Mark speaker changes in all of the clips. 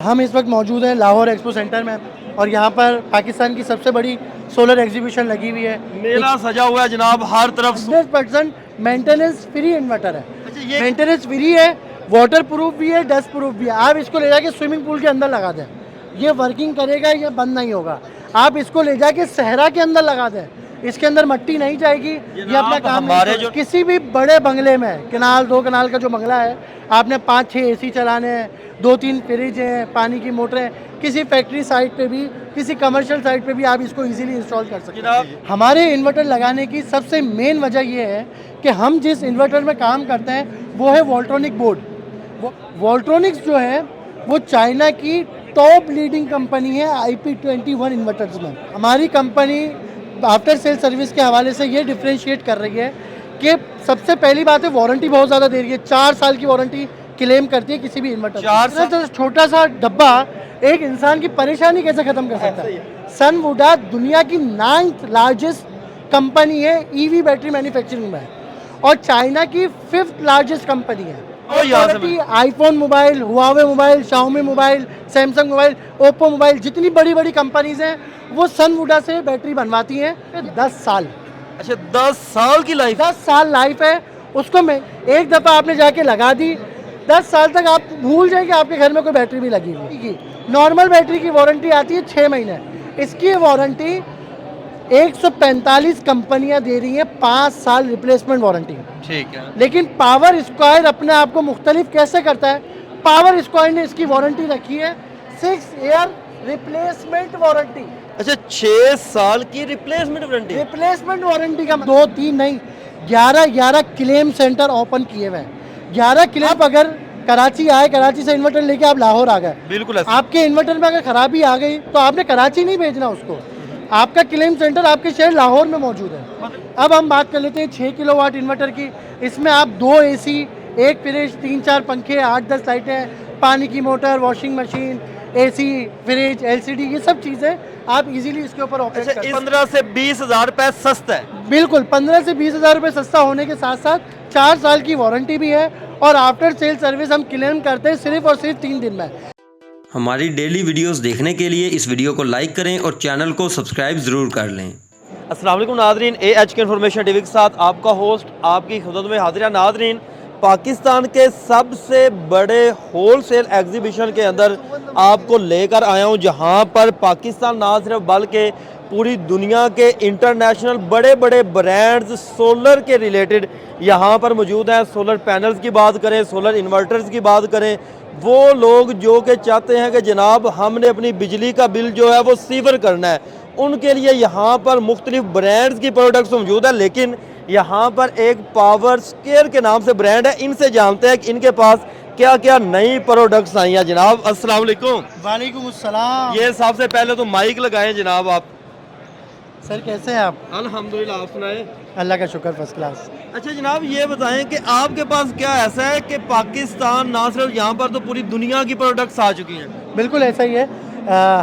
Speaker 1: हम इस वक्त मौजूद हैं लाहौर एक्सपो सेंटर में और यहाँ पर पाकिस्तान की सबसे बड़ी सोलर एग्जीबिशन लगी हुई है।
Speaker 2: मेला सजा हुआ है जनाब, हर तरफ
Speaker 1: 100% मेंटेनेंस फ्री इन्वर्टर है।
Speaker 2: अच्छा, ये
Speaker 1: मेंटेनेंस फ्री है, वाटर प्रूफ भी है, डस्ट प्रूफ भी है। आप इसको ले जाके स्विमिंग पूल के अंदर लगा दें, ये वर्किंग करेगा, ये बंद नहीं होगा। आप इसको ले जाके सहरा के अंदर लगा दें, इसके अंदर मट्टी नहीं जाएगी, ये अपना काम
Speaker 2: हमारे
Speaker 1: नहीं। किसी भी बड़े बंगले में कनाल 2 कनाल का जो बंगला है, आपने 5-6 एसी चलाने हैं, 2-3 फ्रिज हैं, पानी की मोटरें, किसी फैक्ट्री साइट पे भी, किसी कमर्शियल साइट पे भी आप इसको इजीली इंस्टॉल कर सकते हैं। हमारे इन्वर्टर लगाने की सबसे मेन वजह ये है कि हम जिस इन्वर्टर में काम करते हैं वो है वोल्ट्रॉनिक बोर्ड। वोल्ट्रॉनिक्स जो है वो चाइना की टॉप लीडिंग कंपनी है IP21 इन्वर्टर्स में। हमारी कंपनी आफ्टर सेल सर्विस के हवाले से ये डिफ्रेंशिएट कर रही है कि सबसे पहली बात है वारंटी बहुत ज़्यादा दे रही है। 4 साल की वारंटी क्लेम करती है किसी भी इन्वर्टर।
Speaker 2: 4 साल
Speaker 1: छोटा सा डब्बा एक इंसान की परेशानी कैसे ख़त्म कर सकता है। सनवुडा दुनिया की 9th लार्जेस्ट कंपनी है ईवी बैटरी मैन्युफैक्चरिंग में और चाइना की 5th लार्जेस्ट कंपनी है। IPhone mobile, Huawei mobile, Xiaomi mobile, Samsung mobile, Oppo mobile, जितनी बड़ी बड़ी कंपनीज हैं वो सनवुडा से बैटरी बनवाती हैं। 10 साल।
Speaker 2: अच्छा, 10 साल की लाइफ,
Speaker 1: 10 साल लाइफ है उसको। मैं एक दफ़ा आपने जाके लगा दी, 10 साल तक आप भूल जाए कि आपके घर में कोई बैटरी भी लगी हुई। नॉर्मल बैटरी की वारंटी आती है 6 महीने, इसकी वारंटी 145 कंपनियां दे रही हैं 5 साल रिप्लेसमेंट वारंटी।
Speaker 2: ठीक है,
Speaker 1: लेकिन पावर स्क्वायर अपने आप को मुख्तलिफ कैसे करता है? पावर स्क्वायर ने इसकी वारंटी रखी है 6 ईयर रिप्लेसमेंट वारंटी।
Speaker 2: अच्छा, 6 साल की रिप्लेसमेंट वारंटी।
Speaker 1: रिप्लेसमेंट वारंटी का 2-3 नहीं, 11 क्लेम सेंटर ओपन किए हुए हैं। 11 क्लेम। आप अगर कराची आए, कराची से इन्वर्टर लेके आप लाहौर आ गए,
Speaker 2: बिल्कुल
Speaker 1: आपके इन्वर्टर में अगर खराबी आ गई तो आपने कराची नहीं भेजना उसको, आपका क्लेम सेंटर आपके शहर लाहौर में मौजूद है। अब हम बात कर लेते हैं 6 किलोवाट इन्वर्टर की। इसमें आप 2 एसी, 1 फ्रिज, 3-4 पंखे, 8-10 लाइटें, पानी की motor, washing machine, AC, fridge, LCD, ये सब चीज़ें आप इजीली इसके ऊपर ऑपरेट कर।
Speaker 2: 15 से 20 हज़ार रुपए सस्ता है।
Speaker 1: बिल्कुल, 15 से 20 हज़ार रुपये सस्ता होने के साथ साथ 4 साल की वारंटी भी है और आफ्टर सेल सर्विस हम क्लेम करते हैं सिर्फ और सिर्फ 3 दिन में।
Speaker 3: हमारी डेली वीडियोस देखने के लिए इस वीडियो को लाइक करें और चैनल को सब्सक्राइब ज़रूर कर लें।
Speaker 2: अस्सलाम वालेकुम नादरीन, AHK इन्फॉर्मेशन टीवी के साथ आपका होस्ट आपकी खिदमत में हाजिर है। नादरीन, पाकिस्तान के सबसे बड़े होलसेल एग्जीबिशन के अंदर आपको लेकर आया हूं, जहां पर पाकिस्तान ना सिर्फ बल्कि पूरी दुनिया के इंटरनेशनल बड़े बड़े ब्रांड्स सोलर के रिलेटेड यहां पर मौजूद हैं। सोलर पैनल्स की बात करें, सोलर इन्वर्टर्स की बात करें, वो लोग जो कि चाहते हैं कि जनाब हमने अपनी बिजली का बिल जो है वो सिफर करना है, उनके लिए यहाँ पर मुख्तलिफ ब्रांड्स की प्रोडक्ट्स मौजूद है। लेकिन यहाँ पर एक पावर स्केयर के नाम से ब्रांड है, इनसे जानते हैं कि इनके पास क्या क्या नई प्रोडक्ट्स आई हैं। जनाब अस्सलाम वालेकुम।
Speaker 1: वालेकुम अस्सलाम।
Speaker 2: ये सबसे पहले तो माइक लगाएं जनाब आप।
Speaker 1: सर कैसे हैं आप?
Speaker 2: अल्हम्दुलिल्लाह, आप सुनाएं।
Speaker 1: अल्लाह का शुक्र, फर्स्ट क्लास।
Speaker 2: अच्छा जनाब, ये बताएं कि आपके पास क्या ऐसा है कि पाकिस्तान ना सिर्फ यहाँ पर तो पूरी दुनिया की प्रोडक्ट्स आ चुकी हैं।
Speaker 1: बिल्कुल ऐसा ही है।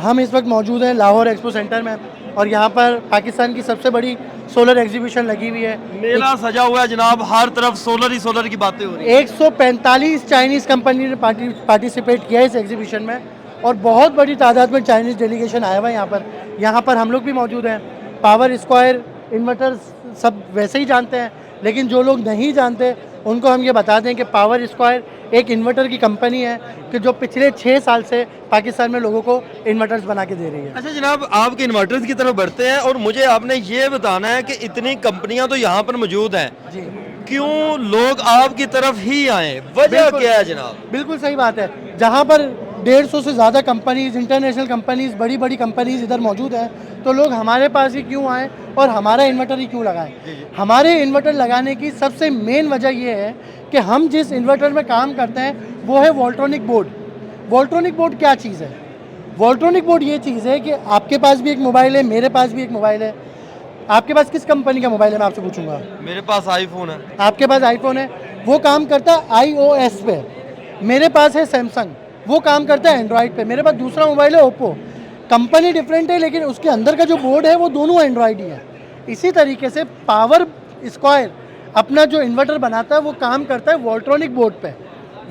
Speaker 1: हम इस वक्त मौजूद हैं लाहौर एक्सपो सेंटर में और यहाँ पर पाकिस्तान की सबसे बड़ी सोलर एग्जीबिशन लगी हुई है।
Speaker 2: मेला सजा हुआ है जनाब, हर तरफ सोलर ही सोलर की बातें हो रही हैं।
Speaker 1: 145 चाइनीज़ कंपनी ने पार्टिसिपेट किया है इस एग्जीबिशन में और बहुत बड़ी तादाद में चाइनीज़ डेलीगेशन आया हुआ है यहाँ पर। यहाँ पर हम लोग भी मौजूद हैं। पावर स्क्वायर इन्वर्टर सब वैसे ही जानते हैं, लेकिन जो लोग नहीं जानते उनको हम ये बता दें कि पावर स्क्वायर एक इन्वर्टर की कंपनी है कि जो पिछले 6 साल से पाकिस्तान में लोगों को इन्वर्टर्स बना के दे रही है।
Speaker 2: अच्छा जनाब, आपके इन्वर्टर्स की तरफ बढ़ते हैं और मुझे आपने ये बताना है कि इतनी कंपनियां तो यहाँ पर मौजूद हैं,
Speaker 1: जी,
Speaker 2: क्यों लोग आपकी तरफ ही आए, वजह क्या है जनाब?
Speaker 1: बिल्कुल सही बात है। जहाँ पर 150 से ज़्यादा कंपनीज, इंटरनेशनल कंपनीज, बड़ी बड़ी कंपनीज इधर मौजूद हैं, तो लोग हमारे पास ही क्यों आए और हमारा इन्वर्टर ही क्यों लगाएं? हमारे इन्वर्टर लगाने की सबसे मेन वजह यह है कि हम जिस इन्वर्टर में काम करते हैं वो है वोल्ट्रॉनिक बोर्ड। वोल्ट्रॉनिक बोर्ड क्या चीज़ है? वोल्ट्रॉनिक बोर्ड ये चीज़ है कि आपके पास भी एक मोबाइल है, मेरे पास भी एक मोबाइल है। आपके पास किस कंपनी का मोबाइल है मैं आपसे पूछूंगा?
Speaker 2: मेरे पास आईफोन है।
Speaker 1: आपके पास आईफोन है, वो काम करता है iOS पे। मेरे पास है सैमसंग, वो काम करता है एंड्रॉयड पे। मेरे पास दूसरा मोबाइल है ओप्पो। कंपनी डिफरेंट है लेकिन उसके अंदर का जो बोर्ड है वो दोनों एंड्रॉयड ही है। इसी तरीके से पावर स्क्वायर अपना जो इन्वर्टर बनाता है वो काम करता है वोल्ट्रॉनिक बोर्ड पे।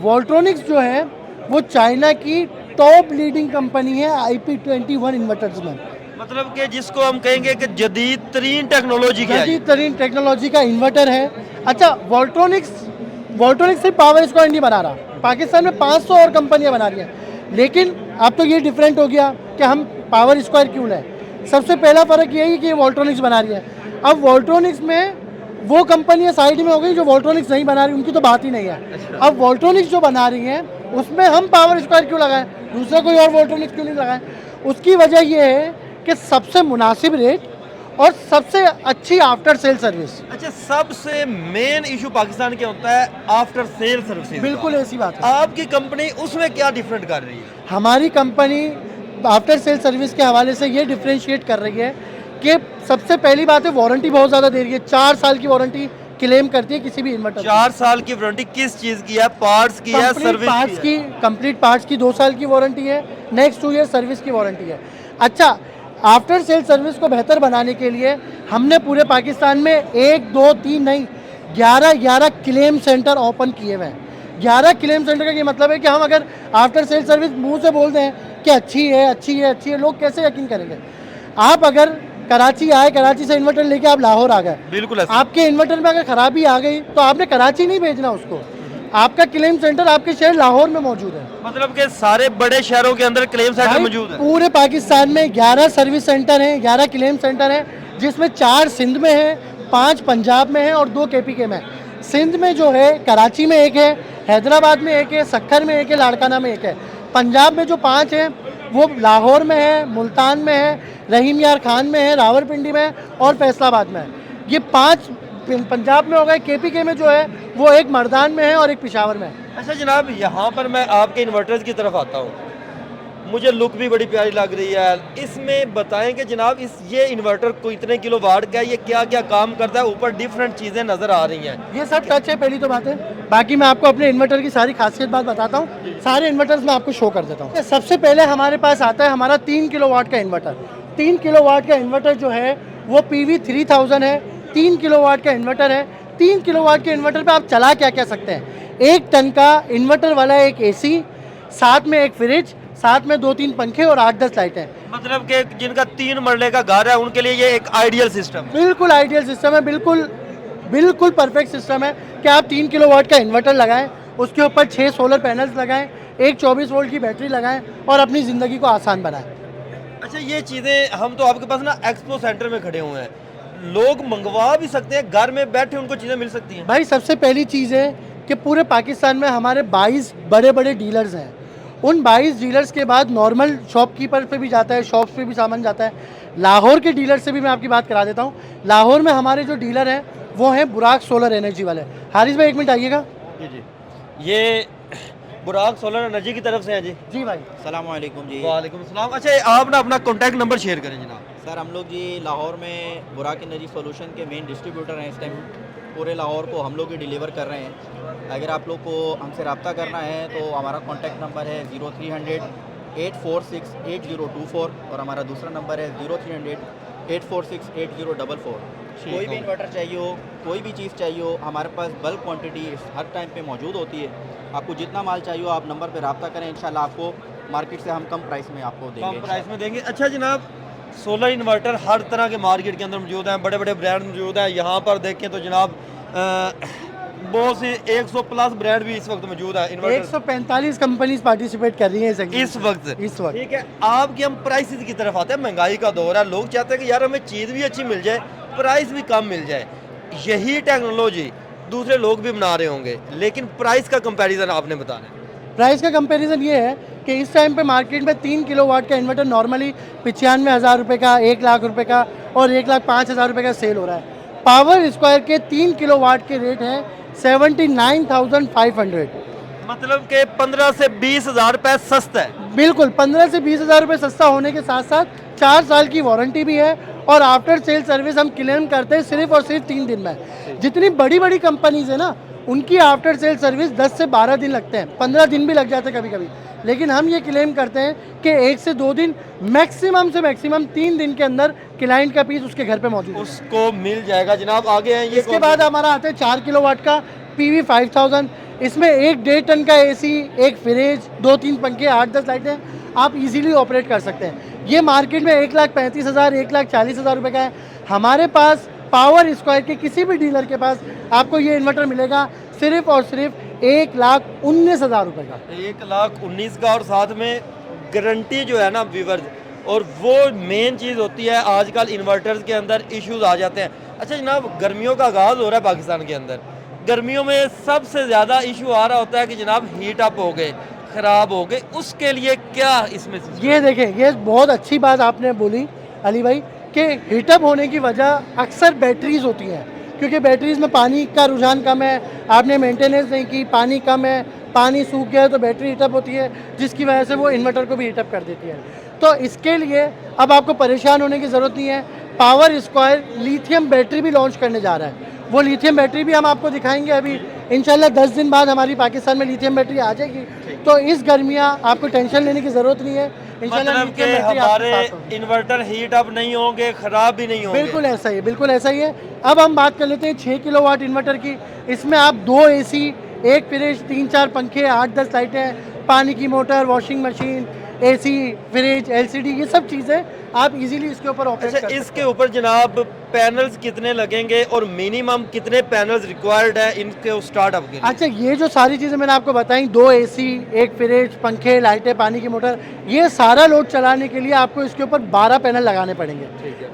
Speaker 1: वोल्ट्रॉनिक्स जो है वो चाइना की टॉप लीडिंग कंपनी है IP21 इन्वर्टर्स में।
Speaker 2: मतलब कि जिसको हम कहेंगे कि जदीद तरीन टेक्नोलॉजी की है।
Speaker 1: जदीद तरीन टेक्नोलॉजी का इन्वर्टर है। अच्छा, वोल्ट्रॉनिक्स सिर्फ पावर स्क्वायर नहीं बना रहा, पाकिस्तान में 500 और कंपनियां बना रही हैं, लेकिन अब तो ये डिफरेंट हो गया कि हम पावर स्क्वायर क्यों लें। सबसे पहला फ़र्क यही कि वोल्ट्रॉनिक्स बना रही है। अब वोल्ट्रॉनिक्स में वो कंपनियां साइड में हो गई जो वोल्ट्रॉनिक्स नहीं बना रही, उनकी तो बात ही नहीं है। अब वोल्ट्रॉनिक्स जो बना रही है उसमें हम पावर स्क्वायर क्यों लगाएं, दूसरा कोई और वोल्ट्रॉनिक्स क्यों नहीं लगाएं। उसकी वजह ये है कि सबसे मुनासिब रेट और सबसे अच्छी आफ्टर सेल सर्विस।
Speaker 2: अच्छा, सबसे मेन इशू पाकिस्तान के होता है आफ्टर सेल सर्विस।
Speaker 1: बिल्कुल ऐसी बात है।
Speaker 2: आपकी कंपनी उसमें क्या डिफरेंट कर रही है?
Speaker 1: हमारी कंपनी आफ्टर सेल सर्विस के हवाले से ये डिफ्रेंशिएट कर रही है कि सबसे पहली बात है वारंटी बहुत ज़्यादा दे रही है। 4 साल की वारंटी क्लेम करती है किसी भी इन्वर्टर।
Speaker 2: 4 साल की वारंटी किस चीज़ की है? पार्ट्स की है, सर्विस
Speaker 1: पार्ट्स
Speaker 2: की?
Speaker 1: कंप्लीट पार्ट्स की 2 साल की वारंटी है, नेक्स्ट 2 ईयर सर्विस की वारंटी है। अच्छा, आफ्टर सेल सर्विस को बेहतर बनाने के लिए हमने पूरे पाकिस्तान में 1, 2, 3 नहीं 11 क्लेम सेंटर ओपन किए हुए हैं। 11 क्लेम सेंटर का ये मतलब है कि हम अगर आफ्टर सेल सर्विस मुंह से बोल दें कि अच्छी है, लोग कैसे यकीन करेंगे। आप अगर कराची आए, कराची से इन्वर्टर लेके आप लाहौर आ गए,
Speaker 2: बिल्कुल ऐसा।
Speaker 1: आपके इन्वर्टर में अगर खराबी आ गई तो आपने कराची नहीं भेजना उसको, आपका क्लेम सेंटर आपके शहर लाहौर में मौजूद है।
Speaker 2: मतलब कि सारे बड़े शहरों के अंदर क्लेम सेंटर
Speaker 1: भाई,
Speaker 2: मौजूद है।
Speaker 1: पूरे पाकिस्तान में 11 सर्विस सेंटर हैं, 11 क्लेम सेंटर हैं, जिसमें 4 सिंध में हैं, 5 पंजाब में हैं और 2 KPK में। सिंध में जो है कराची में एक है, हैदराबाद में एक है, सक्खर में एक है, लाड़काना में एक है। पंजाब में जो 5 हैं वो लाहौर में है, मुल्तान में है, रहीम यार खान में है, रावलपिंडी में है और फैसलाबाद में है। ये 5 पंजाब में हो गए। KPK में जो है वो एक मर्दान में है और एक पेशावर में है।
Speaker 2: अच्छा जनाब, यहाँ पर मैं आपके इन्वर्टर्स की तरफ आता हूँ, मुझे लुक भी बड़ी प्यारी लग रही है। इसमें बताएं कि जनाब ये इन्वर्टर को इतने किलो वाट का है, ये क्या क्या काम करता है? ऊपर डिफरेंट चीज़ें नज़र आ रही हैं।
Speaker 1: ये सब टच है, पहली तो बात है। बाकी मैं आपको अपने इन्वर्टर की सारी खासियत बात बताता हूँ, सारे इन्वर्टर्स मैं आपको शो कर देता हूँ। सबसे पहले हमारे पास आता है हमारा 3 किलोवाट का इन्वर्टर। 3 किलोवाट का इन्वर्टर जो है वो PV 3000 है, 3 किलोवाट का इन्वर्टर है। 3 किलोवाट के इन्वर्टर पे आप चला क्या क्या सकते हैं? 1 टन का इन्वर्टर वाला एक AC, साथ में एक फ्रिज, साथ में 2-3 पंखे और 8-10 लाइटें।
Speaker 2: मतलब कि जिनका 3 मरले का घर है उनके लिए ये एक आइडियल सिस्टम है।
Speaker 1: बिल्कुल आइडियल सिस्टम है, बिल्कुल परफेक्ट सिस्टम है कि आप 3 किलोवाट का इन्वर्टर लगाएं, उसके ऊपर 6 सोलर पैनल्स लगाएं, एक 24 वोल्ट की बैटरी लगाएं और अपनी ज़िंदगी को आसान बनाएं।
Speaker 2: अच्छा, ये चीज़ें हम तो आपके पास ना एक्सपो सेंटर में खड़े हुए हैं, लोग मंगवा भी सकते हैं, घर में बैठे उनको चीज़ें मिल सकती हैं?
Speaker 1: भाई, सबसे पहली चीज़ है कि पूरे पाकिस्तान में हमारे 22 बड़े बड़े डीलर्स हैं। उन 22 डीलर्स के बाद नॉर्मल शॉपकीपर पे भी जाता है, शॉप्स पे भी सामान जाता है। लाहौर के डीलर से भी मैं आपकी बात करा देता हूँ। लाहौर में हमारे जो डीलर हैं वो हैं बुराक सोलर एनर्जी वाले। हारिस भाई 1 मिनट आइएगा।
Speaker 2: जी, ये बुराक सोलर एनर्जी की तरफ से हैं जी।
Speaker 1: जी भाई,
Speaker 4: सलाम वालेकुम जी।
Speaker 2: वालेकुम अस्सलाम। अच्छा, आप ना अपना कॉन्टैक्ट नंबर शेयर करें जनाब।
Speaker 4: सर, हम लोग जी लाहौर में बुराक एनर्जी सोल्यूशन के मेन डिस्ट्रीब्यूटर हैं। इस टाइम पूरे लाहौर को हम लोग ही डिलीवर कर रहे हैं। अगर आप लोग को हमसे रब्ता करना है तो हमारा कॉन्टैक्ट नंबर है 0300 846 8024 और हमारा दूसरा नंबर है 0300 846 8044। कोई भी इन्वर्टर चाहिए हो, कोई भी चीज़ चाहिए हो, हमारे पास बल्क क्वांटिटी हर टाइम पे मौजूद होती है। आपको जितना माल चाहिए हो आप नंबर पे रब्ता करें, इंशाल्लाह आपको मार्केट से हम कम प्राइस में आपको देंगे।
Speaker 2: कम प्राइस में देंगे। अच्छा जनाब, सोलर इन्वर्टर हर तरह के मार्केट के अंदर मौजूद हैं, बड़े बड़े ब्रांड मौजूद हैं। यहाँ पर देखें तो जनाब बहुत सी 100 प्लस ब्रांड भी इस वक्त मौजूद है। इन्वर्टर
Speaker 1: 145 कंपनीज पार्टिसिपेट कर रही हैं
Speaker 2: इस वक्त।
Speaker 1: वक्त।
Speaker 2: ठीक है, आपकी हम प्राइसेस की तरफ आते हैं। महंगाई का दौर है, लोग चाहते हैं कि यार हमें चीज़ भी अच्छी मिल जाए, प्राइस भी कम मिल जाए। यही टेक्नोलॉजी दूसरे लोग भी बना रहे होंगे, लेकिन प्राइस का कंपैरिजन आपने बताना है।
Speaker 1: प्राइस का कंपैरिजन ये है कि इस टाइम पे मार्केट में 3 किलोवाट का इन्वर्टर नॉर्मली 95,000 रुपये का, 1 लाख रुपये का और 1,05,000 रुपये का सेल हो रहा है। पावर स्क्वायर के 3 किलोवाट के रेट हैं 79,500।
Speaker 2: मतलब कि 15 से 20,000 रुपये सस्ता है।
Speaker 1: बिल्कुल, 15 से 20,000 रुपये सस्ता होने के साथ साथ 4 साल की वारंटी भी है और आफ्टर सेल सर्विस हम क्लेम करते हैं सिर्फ और सिर्फ 3 दिन में। जितनी बड़ी बड़ी कंपनीज है ना, उनकी आफ्टर सेल सर्विस 10 से 12 दिन लगते हैं, 15 दिन भी लग जाते हैं कभी कभी, लेकिन हम ये क्लेम करते हैं कि 1 से 2 दिन, मैक्सिमम से मैक्सिमम 3 दिन के अंदर क्लाइंट का पीस उसके घर पे मौजूद है,
Speaker 2: उसको मिल जाएगा। जनाब आगे हैं ये
Speaker 1: इसके बाद हमारा आता है 4 किलोवाट का PV 5000। इसमें 1-1.5 टन का एसी, एक फ्रिज, 2-3 पंखे, 8-10 लाइटें आप इजीली ऑपरेट कर सकते हैं। ये मार्केट में 1,35,000, 1,40,000 रुपये का है। हमारे पास पावर स्क्वायर के किसी भी डीलर के पास आपको ये इन्वर्टर मिलेगा सिर्फ और सिर्फ 1,19,000 रुपये का।
Speaker 2: 1,19,000 का, और साथ में गारंटी जो है ना व्यूवर्स, और वो मेन चीज़ होती है। आजकल इन्वर्टर्स के अंदर इश्यूज आ जाते हैं। अच्छा जनाब, गर्मियों का आगाज़ हो रहा है पाकिस्तान के अंदर। गर्मियों में सबसे ज़्यादा इशू आ रहा होता है कि जनाब हीट अप हो गए, ख़राब हो गए, उसके लिए क्या इसमें
Speaker 1: ये देखें, ये बहुत अच्छी बात आपने बोली अली भाई कि हीटअप होने की वजह अक्सर बैटरीज होती हैं, क्योंकि बैटरीज में पानी का रुझान कम है, आपने मेंटेनेंस नहीं की, पानी कम है, पानी सूख गया तो बैटरी हीटअप होती है, जिसकी वजह से वो इन्वर्टर को भी हीटअप कर देती है। तो इसके लिए अब आपको परेशान होने की ज़रूरत नहीं है। पावर स्क्वायर लिथियम बैटरी भी लॉन्च करने जा रहा है। वो लिथियम बैटरी भी हम आपको दिखाएंगे अभी इंशाल्लाह 10 दिन बाद हमारी पाकिस्तान में लिथियम बैटरी आ जाएगी। तो इस गर्मियाँ आपको टेंशन लेने की ज़रूरत नहीं है। इंशाल्लाह
Speaker 2: मतलब
Speaker 1: लिथियम
Speaker 2: कि
Speaker 1: बैटरी
Speaker 2: हमारे
Speaker 1: आपके साथ होगी।
Speaker 2: इन्वर्टर हीट अप नहीं होंगे, ख़राब भी नहीं होंगे।
Speaker 1: बिल्कुल ऐसा ही है, बिल्कुल ऐसा ही है। अब हम बात कर लेते हैं 6 किलोवाट इन्वर्टर की। इसमें आप 2 एसी, एक फ्रिज, 3-4 पंखे, 8-10 लाइटें, पानी की motor, washing machine, AC, fridge, LCD, ये सब चीज़ें आप इजीली इसके ऊपर ऑपरेट
Speaker 2: अच्छा,
Speaker 1: कर
Speaker 2: इसके ऊपर जनाब पैनल्स कितने लगेंगे और मिनिमम कितने पैनल्स रिक्वायर्ड है इनके स्टार्टअप के लिए?
Speaker 1: अच्छा, ये जो सारी चीज़ें मैंने आपको बताई, 2 एसी, एक फ्रिज, पंखे, लाइटें, पानी की मोटर, ये सारा लोड चलाने के लिए आपको इसके ऊपर 12 पैनल लगाने पड़ेंगे।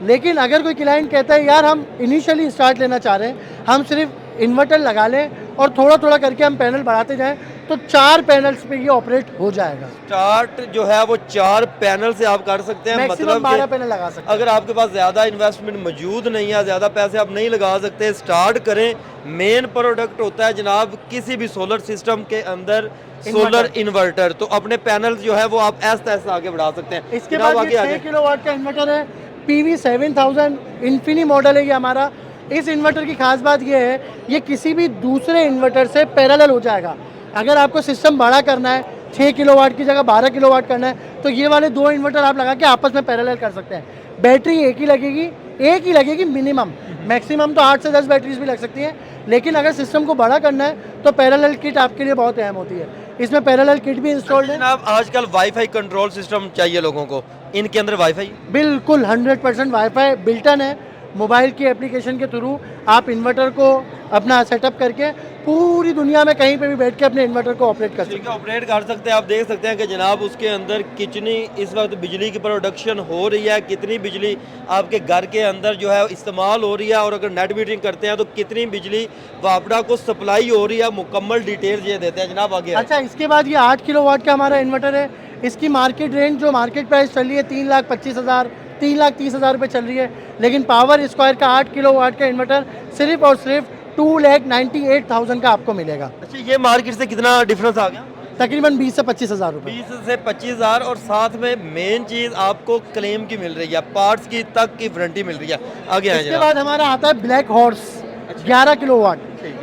Speaker 1: लेकिन अगर कोई क्लाइंट कहता है यार हम इनिशियली स्टार्ट लेना चाह रहे हैं, हम सिर्फ इन्वर्टर लगा लें और थोड़ा थोड़ा करके हम पैनल बढ़ाते जाएं, तो 4 पैनल्स पे ये ऑपरेट हो जाएगा।
Speaker 2: स्टार्ट जो है वो 4 पैनल से आप कर सकते हैं।
Speaker 1: मैक्सिमम
Speaker 2: मतलब
Speaker 1: 12
Speaker 2: कि
Speaker 1: पैनल लगा सकते हैं।
Speaker 2: अगर आपके पास ज़्यादा इन्वेस्टमेंट मौजूद नहीं है, ज़्यादा पैसे आप नहीं लगा सकते, स्टार्ट करें। मेन प्रोडक्ट होता है जनाब किसी भी सोलर सिस्टम के अंदर सोलर इन्वर्टर। तो अपने पैनल जो है वो आप ऐसा ऐसा आगे बढ़ा सकते हैं।
Speaker 1: इसके
Speaker 2: जनाब
Speaker 1: बाद
Speaker 2: आगे
Speaker 1: ये
Speaker 2: आगे
Speaker 1: 6 किलोवाट का इन्वर्टर है, PV 7000 इन्फिनी मॉडल है ये हमारा। इस इन्वर्टर की खास बात ये है, ये किसी भी दूसरे इन्वर्टर से पैरेलल हो जाएगा। अगर आपको सिस्टम बड़ा करना है, 6 किलोवाट की जगह 12 किलोवाट करना है, तो ये वाले 2 इन्वर्टर आप लगा के आपस में पैरेलल कर सकते हैं। बैटरी एक ही लगेगी मिनिमम। मैक्सिमम तो 8 से 10 बैटरीज भी लग सकती हैं, लेकिन अगर सिस्टम को बड़ा करना है तो पैरेलल किट आपके लिए बहुत अहम होती है। इसमें पैरेलल किट भी इंस्टॉल्ड है।
Speaker 2: जनाब आजकल वाईफाई कंट्रोल सिस्टम चाहिए लोगों को, इनके अंदर वाईफाई?
Speaker 1: बिल्कुल 100% वाईफाई बिल्टन है। मोबाइल की एप्लीकेशन के थ्रू आप इन्वर्टर को अपना सेटअप करके पूरी दुनिया में कहीं पे भी बैठ के अपने इन्वर्टर को ऑपरेट कर सकते
Speaker 2: ठीक है, ऑपरेट कर सकते हैं। आप देख सकते हैं कि जनाब उसके अंदर कितनी इस वक्त बिजली की प्रोडक्शन हो रही है, कितनी बिजली आपके घर के अंदर जो है इस्तेमाल हो रही है, और अगर नेट मीटरिंग करते हैं तो कितनी बिजली वापडा को सप्लाई हो रही है। मुकम्मल डिटेल ये देते हैं जनाब आगे।
Speaker 1: अच्छा, इसके बाद ये 8 किलोवाट का हमारा इन्वर्टर है। इसकी मार्केट रेंज जो मार्केट प्राइस चल रही है 3,25,000, 3,30,000 रुपये चल रही है, लेकिन पावर स्क्वायर का 8 किलोवाट का इन्वर्टर सिर्फ और सिर्फ 2,98,000 का आपको मिलेगा।
Speaker 2: अच्छा, ये मार्केट से कितना डिफरेंस आ गया?
Speaker 1: तकरीबन 20 से 25,000 रुपये।
Speaker 2: 20 से 25,000, और साथ में मेन चीज़ आपको क्लेम की मिल रही है, पार्ट्स की तक की वारंटी मिल रही है। आगे आए
Speaker 1: इसके
Speaker 2: जनाब।
Speaker 1: बाद हमारा आता है ब्लैक हॉर्स 11 किलोवाट।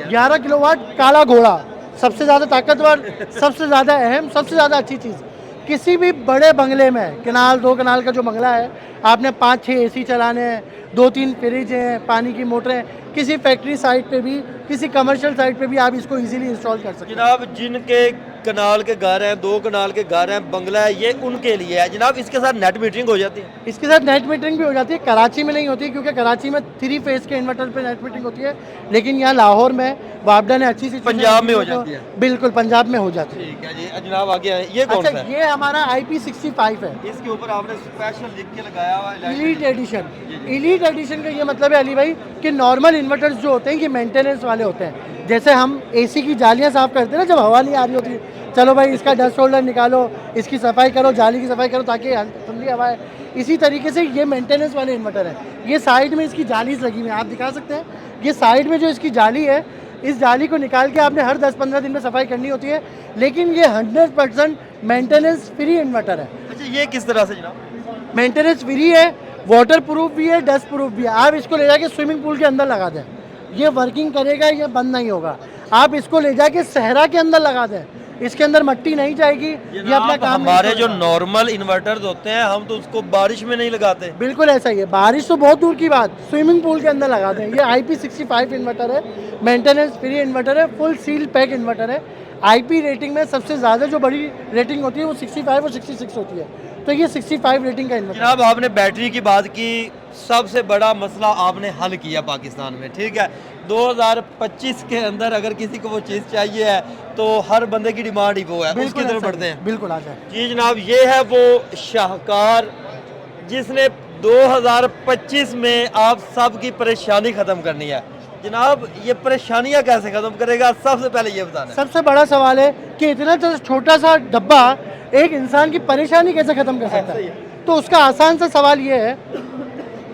Speaker 1: 11 किलोवाट काला घोड़ा, सबसे ज़्यादा ताकतवर, सबसे ज़्यादा अहम, सबसे ज़्यादा अच्छी चीज़। किसी भी बड़े बंगले में, कनाल 2 कनाल का जो बंगला है, आपने 5-6 एसी चलाने हैं, 2-3 फ्रिज हैं, पानी की मोटरें, किसी फैक्ट्री साइट पे भी, किसी कमर्शियल साइट पे भी आप इसको इजीली इंस्टॉल कर सकते हैं।
Speaker 2: जनाब जिनके कनाल के घर हैं, 2 कनाल के घर हैं, बंगला है, ये उनके लिए है जनाब। इसके साथ नेट मीटरिंग हो जाती है?
Speaker 1: इसके साथ नेट मीटरिंग भी हो जाती है। कराची में नहीं होती, क्योंकि कराची में 3 फेज के इन्वर्टर पे नेट मीटरिंग होती है, लेकिन यहाँ लाहौर में वापडा ने अच्छी सी
Speaker 2: पंजाब में हो जाती है।
Speaker 1: बिल्कुल, पंजाब में हो जाती है।
Speaker 2: ठीक है जी जनाब, आगे आए। ये कौन सा
Speaker 1: अच्छा,
Speaker 2: है?
Speaker 1: ये हमारा IP65 है,
Speaker 2: इसके ऊपर आपने स्पेशल लिख के लगाया हुआ है
Speaker 1: इलीट एडिशन। इलीट एडिशन का ये मतलब है अली भाई कि नॉर्मल इन्वर्टर्स जो होते हैं ये मेंटेनेंस वाले होते हैं। जैसे हम एसी की जालियाँ साफ़ करते हैं ना, जब हवा नहीं आ रही होती, चलो भाई इसका डस्ट होल्डर निकालो, इसकी सफाई करो, जाली की सफाई करो ताकि ठंडी हवा है। इसी तरीके से ये मेंटेनेंस वाले इन्वर्टर है। ये साइड में इसकी जालीज लगी हुई है, आप दिखा सकते हैं। ये साइड में जो इसकी जाली है, इस जाली को निकाल के आपने हर 10-15 दिन में सफाई करनी होती है, लेकिन ये 100% मेंटेनेंस फ्री इन्वर्टर है।
Speaker 2: अच्छा, ये किस तरह से जनाब?
Speaker 1: मेंटेनेंस फ्री है, वाटर प्रूफ भी है, डस्ट प्रूफ भी है। आप इसको ले जाके स्विमिंग पूल के अंदर लगा दें, ये वर्किंग करेगा, ये बंद नहीं होगा। आप इसको ले जाके सहरा के अंदर लगा दें, इसके अंदर मट्टी नहीं जाएगी, ये अपना
Speaker 2: जनाब,
Speaker 1: काम नहीं
Speaker 2: हमारे जो
Speaker 1: करेगा।
Speaker 2: नॉर्मल इन्वर्टर्स होते हैं हम तो उसको बारिश में नहीं लगाते।
Speaker 1: बिल्कुल ऐसा ही है, बारिश तो बहुत दूर की बात, स्विमिंग पूल के अंदर लगाते हैं। ये IP65 इन्वर्टर है, मेंटेनेंस फ्री इन्वर्टर है, फुल सील पैक इन्वर्टर है। IP रेटिंग में सबसे ज़्यादा जो बड़ी रेटिंग होती है वो 65 और 66 होती है, तो ये 65 रेटिंग का इन्वर्टर।
Speaker 2: जनाब, आपने बैटरी की बात की, सबसे बड़ा मसला आपने हल किया पाकिस्तान में, ठीक है। 2025 के अंदर अगर किसी को वो चीज़ चाहिए है तो हर बंदे की डिमांड ही वो है, उसकी तरफ बढ़ते हैं।
Speaker 1: बिल्कुल आ जाए।
Speaker 2: जी जनाब, ये है वो शाहकार जिसने 2025 में आप सब की परेशानी ख़त्म करनी है। जनाब, ये परेशानियां कैसे ख़त्म करेगा, सबसे पहले ये बताना है।
Speaker 1: सबसे बड़ा सवाल है कि इतना छोटा सा डब्बा एक इंसान की परेशानी कैसे ख़त्म कर सकता है। तो उसका आसान सा सवाल ये है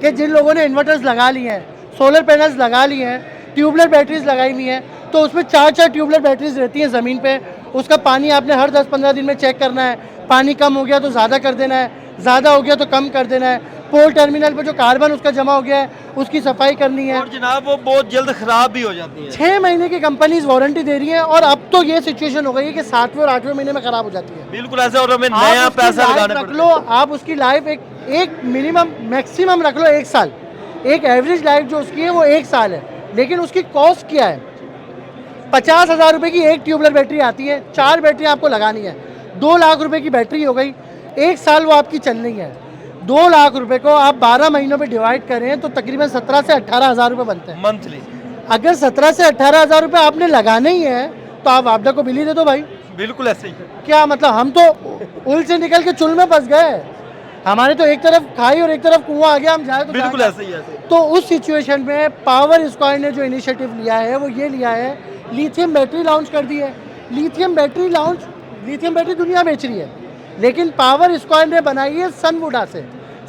Speaker 1: कि जिन लोगों ने इन्वर्टर्स लगा लिए हैं, सोलर पैनल्स लगा लिए हैं, ट्यूबलेट बैटरीज लगाई हुई हैं, तो उसमें 4 ट्यूबलेट बैटरीज रहती हैं ज़मीन पे। उसका पानी आपने हर 10-15 दिन में चेक करना है। पानी कम हो गया तो ज़्यादा कर देना है, ज़्यादा हो गया तो कम कर देना है। पोल टर्मिनल पे जो कार्बन उसका जमा हो गया है उसकी सफाई करनी है।
Speaker 2: और जनाब, वो बहुत जल्द ख़राब भी हो जाती है।
Speaker 1: 6 महीने की कंपनीज वारंटी दे रही है, और अब तो ये सिचुएशन हो गई है कि 7वें और 8वें महीने में ख़राब हो जाती है।
Speaker 2: बिल्कुल ऐसे, और हमें
Speaker 1: आप
Speaker 2: नया
Speaker 1: उसकी
Speaker 2: पैसा
Speaker 1: लाइफ
Speaker 2: लगाना
Speaker 1: रख
Speaker 2: पड़ता
Speaker 1: लो, आप उसकी लाइफ एक मिनिमम मैक्सिमम रख लो 1 साल। एक एवरेज लाइफ जो उसकी है वो 1 साल है, लेकिन उसकी कॉस्ट क्या है? 50,000 रुपये की एक ट्यूबलर बैटरी आती है, 4 बैटरी आपको लगानी है, 2 लाख रुपए की बैटरी हो गई, 1 साल वो आपकी चलनी है। 2 लाख रुपए को आप 12 महीनों पे डिवाइड करें तो तकरीबन 17 से 18,000 रुपये बनते हैं
Speaker 2: मंथली।
Speaker 1: अगर 17 से 18,000 रुपये आपने लगाने ही है तो आप आपदा को बिल ही दे दो भाई।
Speaker 2: बिल्कुल ऐसे ही।
Speaker 1: क्या मतलब, हम तो उल से निकल के चुल में फंस गए। हमारे तो एक तरफ खाई और एक तरफ कुआं आ गया, हम जाए तो
Speaker 2: बिल्कुल
Speaker 1: जाए।
Speaker 2: ऐसे ही ऐसे।
Speaker 1: तो उस सिचुएशन में पावर स्क्वायर ने जो इनिशिएटिव लिया है वो ये लिया है, लिथियम बैटरी लॉन्च कर दी है। लिथियम बैटरी दुनिया बेच रही है, लेकिन पावर स्क्वायर ने बनाई है सनवुडा से।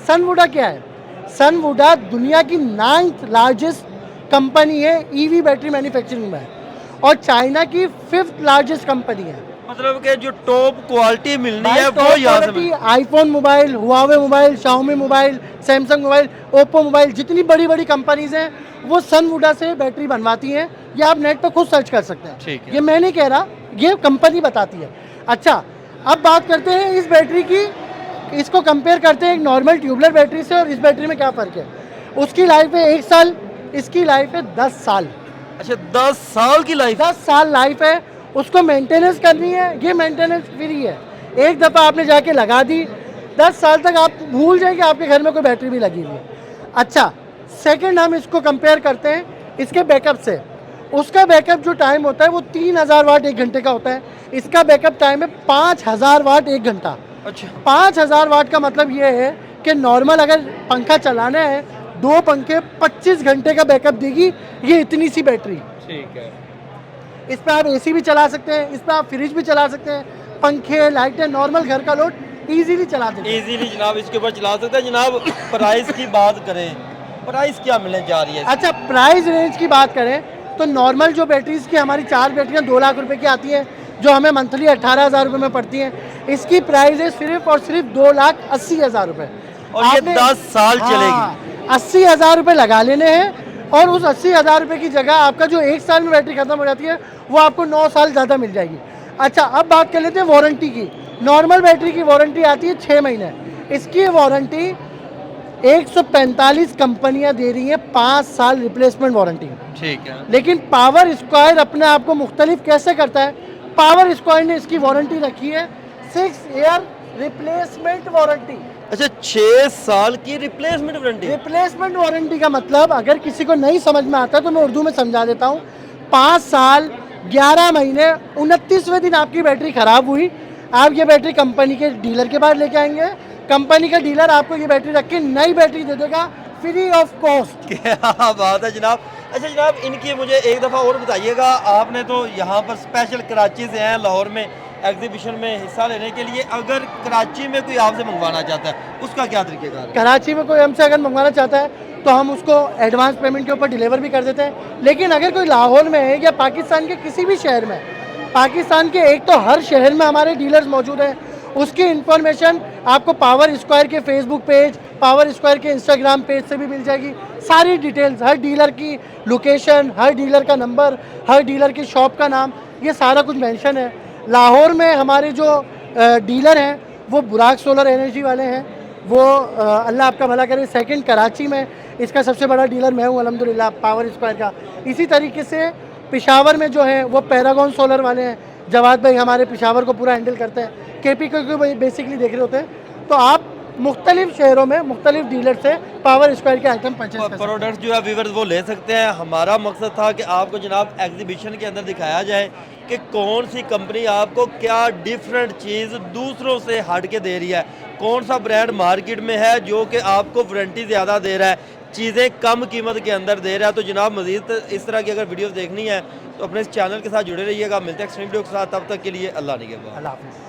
Speaker 1: सनवुडा क्या है? सनवुडा दुनिया की 9th लार्जेस्ट कंपनी है ईवी बैटरी मैन्युफैक्चरिंग में, और चाइना की 5th लार्जेस्ट कंपनी है।
Speaker 2: मतलब कि जो टॉप क्वालिटी मिलनी है
Speaker 1: भाई,
Speaker 2: वो
Speaker 1: top
Speaker 2: यहाँ से
Speaker 1: quality iPhone mobile, Huawei mobile, Xiaomi mobile, Samsung mobile, Oppo mobile, जितनी बड़ी बड़ी कंपनीज हैं वो सनवुडा से बैटरी बनवाती हैं। ये आप नेट पर खुद सर्च कर सकते हैं,
Speaker 2: ठीक है।
Speaker 1: ये मैं नहीं कह रहा, ये कंपनी बताती है। अच्छा, अब बात करते हैं इस बैटरी की, इसको कंपेयर करते हैं एक नॉर्मल ट्यूबलर बैटरी से, और इस बैटरी में क्या फ़र्क है। उसकी लाइफ है 1 साल, इसकी लाइफ है 10 साल।
Speaker 2: अच्छा, 10 साल की लाइफ।
Speaker 1: 10 साल लाइफ है, उसको मेंटेनेंस करनी है, ये मेंटेनेंस फ्री है। एक दफ़ा आपने जाके लगा दी, 10 साल तक आप भूल जाएंगे आपके घर में कोई बैटरी भी लगी हुई है। अच्छा, सेकंड हम इसको कंपेयर करते हैं इसके बैकअप से। उसका बैकअप जो टाइम होता है वो 3000 वाट 1 घंटे का होता है, इसका बैकअप टाइम है 5000 वाट 1 घंटा।
Speaker 2: अच्छा,
Speaker 1: 5000 वाट का मतलब ये है कि नॉर्मल अगर पंखा चलाना है, 2 पंखे 25 घंटे का बैकअप देगी ये इतनी सी बैटरी।
Speaker 2: ठीक है।
Speaker 1: इस पर आप एसी भी चला सकते हैं, इस पर आप फ्रिज भी चला सकते हैं, पंखे, लाइटें, नॉर्मल घर का लोड इजीली चला देते हैं।
Speaker 2: इजीली जनाब इसके ऊपर चला सकते हैं। जनाब, प्राइस की बात करें, प्राइस क्या मिलने जा रही है?
Speaker 1: अच्छा, प्राइस रेंज की बात करें तो नॉर्मल जो बैटरीज की हमारी 4 बैटरियाँ 2 लाख रुपए की आती हैं, जो हमें मंथली 18,000 रुपये में पड़ती हैं, इसकी प्राइस है सिर्फ और सिर्फ 2,80,000 रुपये।
Speaker 2: और ये 10 साल चलेगी।
Speaker 1: 80,000 रुपये लगा लेने हैं, और उस 80,000 रुपये की जगह आपका जो 1 साल में बैटरी खत्म हो जाती है वो आपको 9 साल ज़्यादा मिल जाएगी। अच्छा, अब बात कर लेते हैं वारंटी की। नॉर्मल बैटरी की वारंटी आती है 6 महीने, इसकी वारंटी 145 कंपनियां दे रही हैं 5 साल रिप्लेसमेंट वारंटी।
Speaker 2: ठीक है।
Speaker 1: लेकिन पावर स्क्वायर अपने आप को मुख्तलिफ कैसे करता है? पावर स्क्वायर ने इसकी वारंटी रखी है 6 ईयर रिप्लेसमेंट वारंटी।
Speaker 2: अच्छा, 6 साल की रिप्लेसमेंट वारंटी।
Speaker 1: रिप्लेसमेंट वारंटी का मतलब अगर किसी को नहीं समझ में आता तो मैं उर्दू में समझा देता हूँ। 5 साल 11 महीने 29वें दिन आपकी बैटरी ख़राब हुई, आप ये बैटरी कंपनी के डीलर के पास लेके आएंगे, कंपनी का डीलर आपको ये बैटरी रख के नई बैटरी दे देगा फ्री ऑफ कॉस्ट।
Speaker 2: क्या बात है जनाब। अच्छा जनाब, इनकी मुझे एक दफ़ा और बताइएगा, आपने तो यहाँ पर स्पेशल कराची से हैं लाहौर में एग्जीबिशन में हिस्सा लेने के लिए, अगर कराची में कोई आपसे मंगवाना चाहता है उसका क्या तरीकेकार है?
Speaker 1: कराची में कोई हमसे अगर मंगवाना चाहता है तो हम उसको एडवांस पेमेंट के ऊपर डिलीवर भी कर देते हैं। लेकिन अगर कोई लाहौर में है या पाकिस्तान के किसी भी शहर में, पाकिस्तान के एक तो हर शहर में हमारे डीलर्स मौजूद हैं, उसकी इन्फॉर्मेशन आपको पावर स्क्वायर के फेसबुक पेज, पावर स्क्वायर के इंस्टाग्राम पेज से भी मिल जाएगी। सारी डिटेल्स, हर डीलर की लोकेशन, हर डीलर का नंबर, हर डीलर की शॉप का नाम, ये सारा कुछ मेंशन है। लाहौर में हमारे जो डीलर हैं वो बुराक सोलर एनर्जी वाले हैं, वो अल्लाह आपका भला करे। सेकंड कराची में इसका सबसे बड़ा डीलर मैं हूँ अल्हम्दुलिल्लाह, पावर स्क्वायर का। इसी तरीके से पेशावर में जो है वो पैरागॉन सोलर वाले हैं, जवाद भाई हमारे पेशावर को पूरा हैंडल करते हैं, केपी को बेसिकली देख रहे होते हैं। तो आप मुख्तलिफ शहरों में मुख्तलिफ डीलर से पावर स्क्वायर के आइटम परचेज कर सकते हैं।
Speaker 2: प्रोडक्ट्स जो है व्यूअर्स वो ले सकते हैं। हमारा मकसद था कि आपको जनाब एग्जीबिशन के अंदर दिखाया जाए कि कौन सी कंपनी आपको क्या डिफरेंट चीज़ दूसरों से हट के दे रही है, कौन सा ब्रांड मार्केट में है जो कि आपको वारंटी ज़्यादा दे रहा है, चीज़ें कम कीमत के अंदर दे रहा है। तो जनाब मज़ीद इस तरह की अगर वीडियोस देखनी है तो अपने इस चैनल के साथ जुड़े रहिएगा। मिलते हैं एक्सट्रीम वीडियो के साथ, तब तक के लिए अल्लाह निगहबान।
Speaker 1: अल्लाह हाफ़िज़।